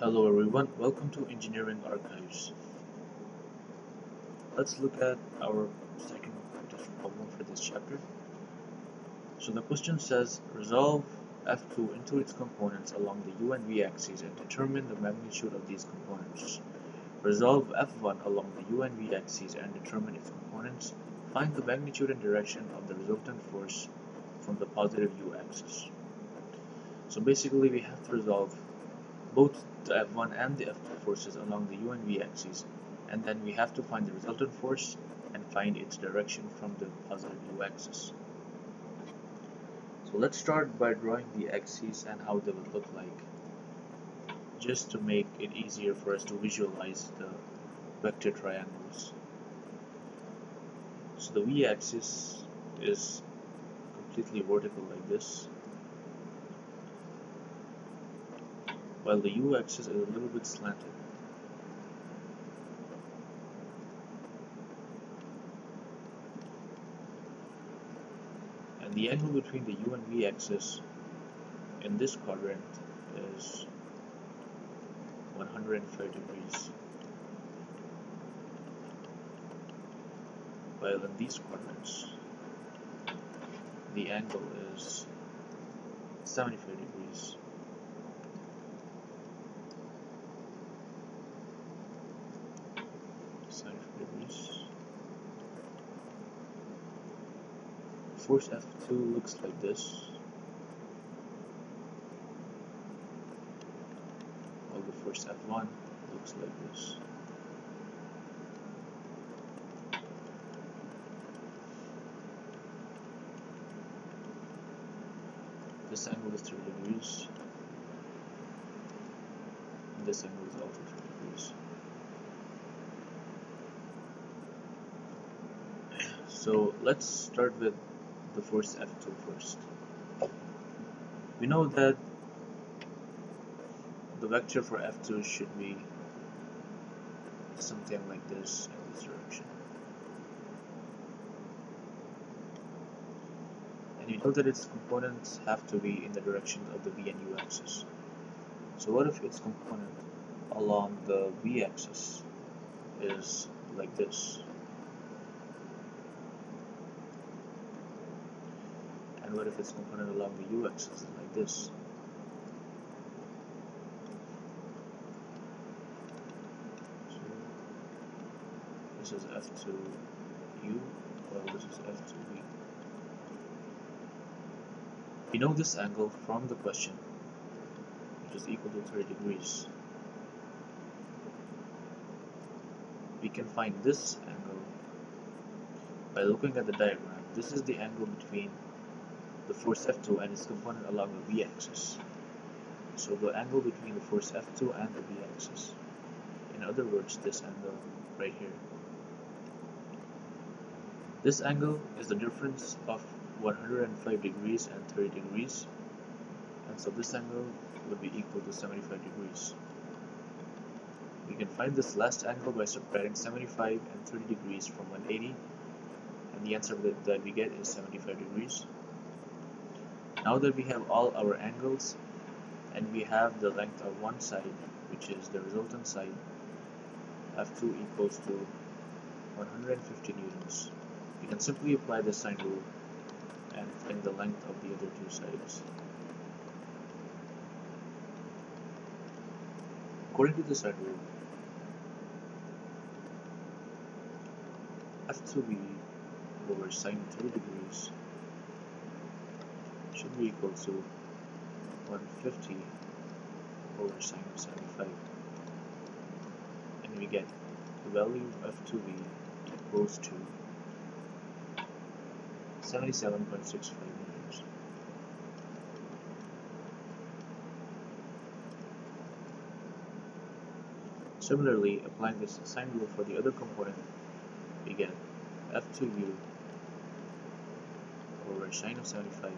Hello everyone, welcome to Engineering Archives. Let's look at our second practice problem for this chapter. So the question says, resolve F2 into its components along the U and V axes and determine the magnitude of these components. Resolve F1 along the U and V axes and determine its components. Find the magnitude and direction of the resultant force from the positive U axis. So basically we have to resolve both the F1 and the F2 forces along the U and V axes, and then we have to find the resultant force and find its direction from the positive U axis. So let's start by drawing the axes and how they would look like, just to make it easier for us to visualize the vector triangles. So the V axis is completely vertical like this, while the U axis is a little bit slanted. And the angle between the U and V axis in this quadrant is 105 degrees, while in these quadrants the angle is 75 degrees. Force F2 looks like this, while the force F1 looks like this. This angle is 30 degrees, and this angle is also 30 degrees. So let's start with the force F2 first. We know that the vector for F2 should be something like this in this direction. And you know that its components have to be in the direction of the V and U axis. So what if its component along the V axis is like this? And what if its component along the U axis is like this? So this is F2U, while this is F2V. We know this angle from the question, which is equal to 30 degrees. We can find this angle by looking at the diagram. This is the angle between the force F2 and its component along the V axis. So the angle between the force F2 and the V axis. In other words, this angle right here. This angle is the difference of 105 degrees and 30 degrees, and so this angle would be equal to 75 degrees. We can find this last angle by subtracting 75 and 30 degrees from 180, and the answer that we get is 75 degrees. Now that we have all our angles and we have the length of one side, which is the resultant side, F2 equals to 150 newtons. We can simply apply the sine rule and find the length of the other two sides. According to the sine rule, F2V over sine 30 degrees should be equal to 150 over sine 75, and we get the value of F2V equals to 77.65 meters. Similarly, applying this sine rule for the other component, we get F2U over sine of 75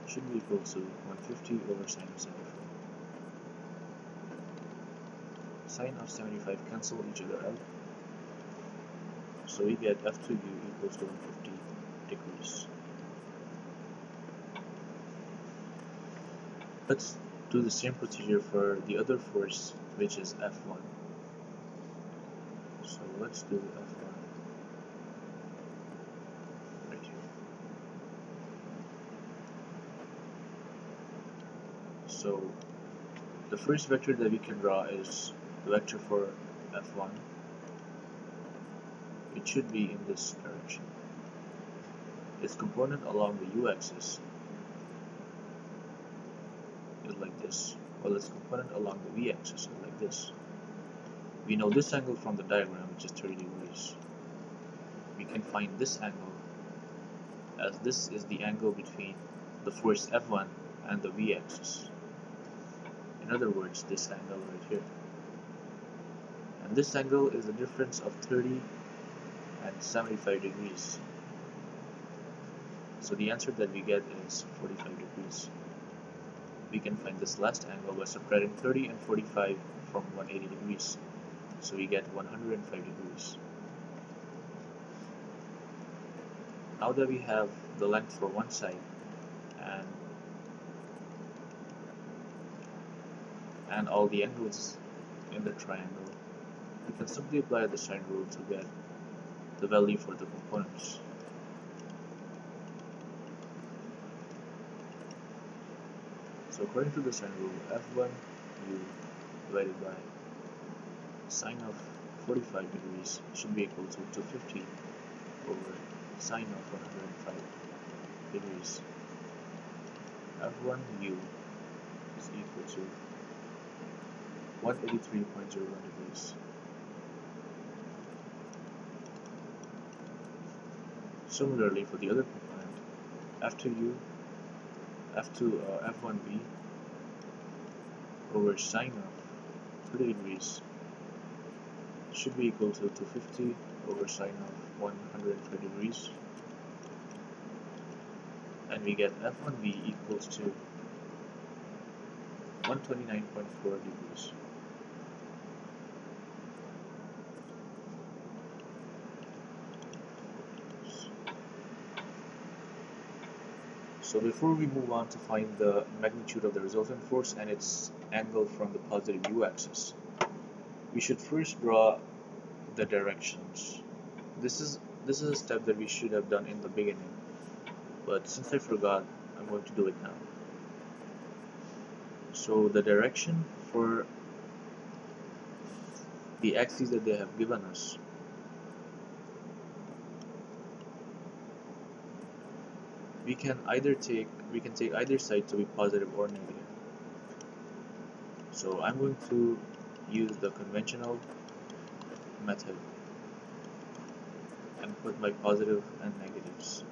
should be equal to 150 over sine of 75. Sine of 75 cancel each other out, so we get F2U equals to 150 degrees. Let's do the same procedure for the other force, which is F1. So let's do F1 right here. So the first vector that we can draw is the vector for F1. It should be in this direction. Its component along the u-axis is like this, while its component along the v-axis is like this. We know this angle from the diagram, which is 30 degrees. We can find this angle as this is the angle between the force F1 and the v-axis. In other words, this angle right here. And this angle is the difference of 30 and 75 degrees. So the answer that we get is 45 degrees. We can find this last angle by subtracting 30 and 45 from 180 degrees. So we get 105 degrees. Now that we have the length for one side and all the angles in the triangle, we can simply apply the sine rule to get the value for the components. So according to the sine rule, F1 u divided by sine of 45 degrees should be equal to 250 over sine of 105 degrees. F1 u is equal to 183.01 degrees. Similarly, for the other component, F1v over sine of 30 degrees should be equal to 250 over sine of 130 degrees, and we get F1v equals to 129.4 degrees. So before we move on to find the magnitude of the resultant force and its angle from the positive u-axis, we should first draw the directions. This is a step that we should have done in the beginning, but since I forgot, I'm going to do it now. So the direction for the axes that they have given us, we can take either side to be positive or negative. So I'm going to use the conventional method and put my positive and negatives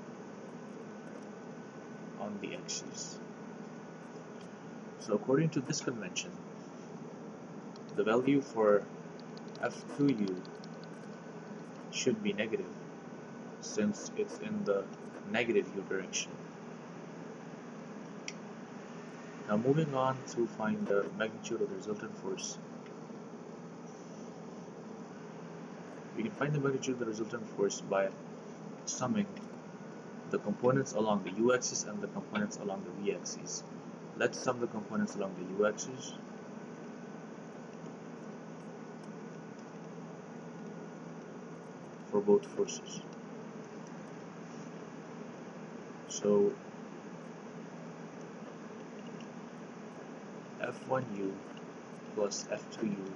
on the axes. So according to this convention, the value for F2u should be negative, since it's in the negative u direction. Now moving on to find the magnitude of the resultant force. We can find the magnitude of the resultant force by summing the components along the u-axis and the components along the v-axis. Let's sum the components along the u-axis. For both forces. So F1u plus F2u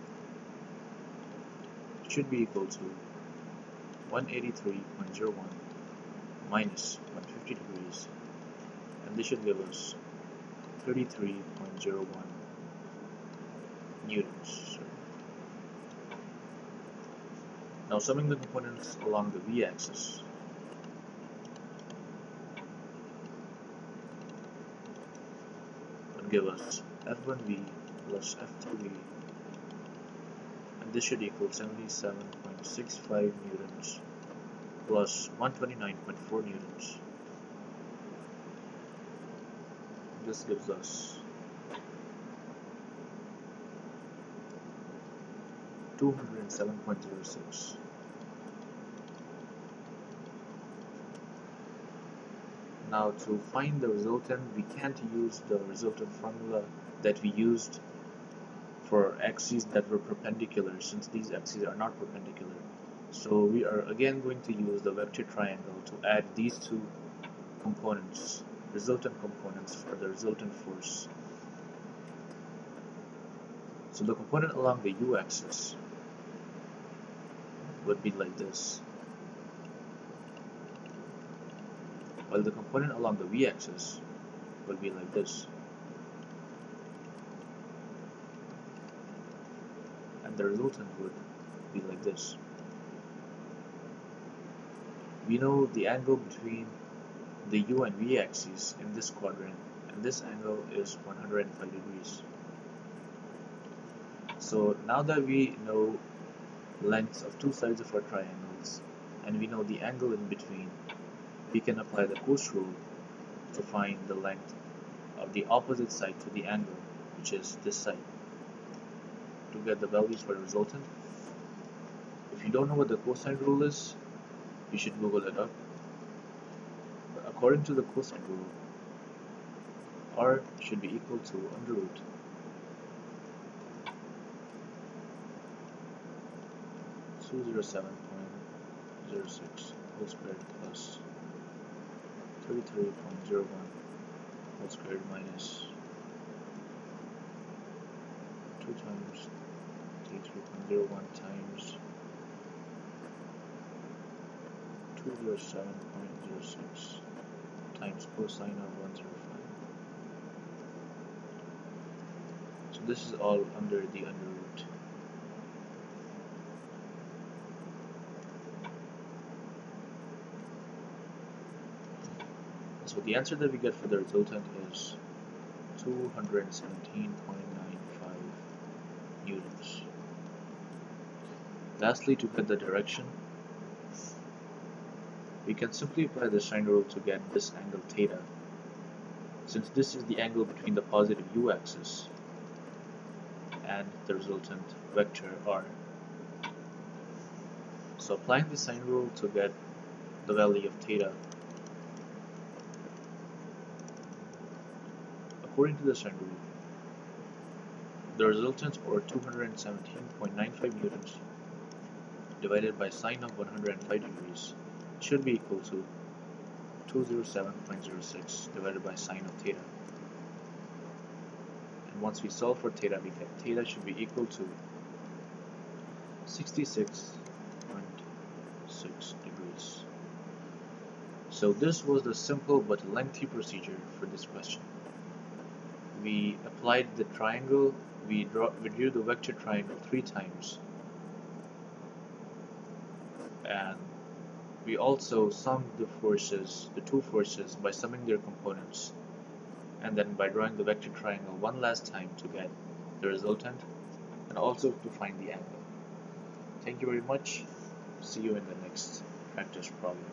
should be equal to 183.01 minus 150 degrees, and this should give us 33.01 newtons. Now summing the components along the v-axis, will give us F1v plus F2v, and this should equal 77.65 newtons plus 129.4 newtons. This gives us 207.06. Now to find the resultant, we can't use the resultant formula that we used for axes that were perpendicular, since these axes are not perpendicular. So we are again going to use the vector triangle to add these two components, resultant components, for the resultant force. So the component along the u-axis would be like this, while the component along the v-axis will be like this. And the resultant would be like this. We know the angle between the u and v axes in this quadrant, and this angle is 105 degrees. So now that we know lengths of two sides of our triangles, and we know the angle in between, we can apply the Cauchy rule to find the length of the opposite side to the angle, which is this side, to get the values for the resultant. If you don't know what the cosine rule is, you should Google it up. But according to the cosine rule, r should be equal to under root (207.06) whole squared plus 33.01 whole squared minus 2 times 33.01 times 207.06 times cosine of 105. So this is all under the under root. So the answer that we get for the resultant is 217.95 newtons. Lastly, to get the direction, we can simply apply the sine rule to get this angle theta, since this is the angle between the positive u-axis and the resultant vector r. So applying the sine rule to get the value of theta, according to the sine rule, the resultant, or 217.95 newtons, divided by sine of 105 degrees should be equal to 207.06 divided by sine of theta. And once we solve for theta, we get theta should be equal to 66.6 degrees. So this was the simple but lengthy procedure for this question. We applied the triangle, we drew the vector triangle 3 times, and we also summed the forces, the two forces, by summing their components, and then by drawing the vector triangle one last time to get the resultant, and also to find the angle. Thank you very much. See you in the next practice problem.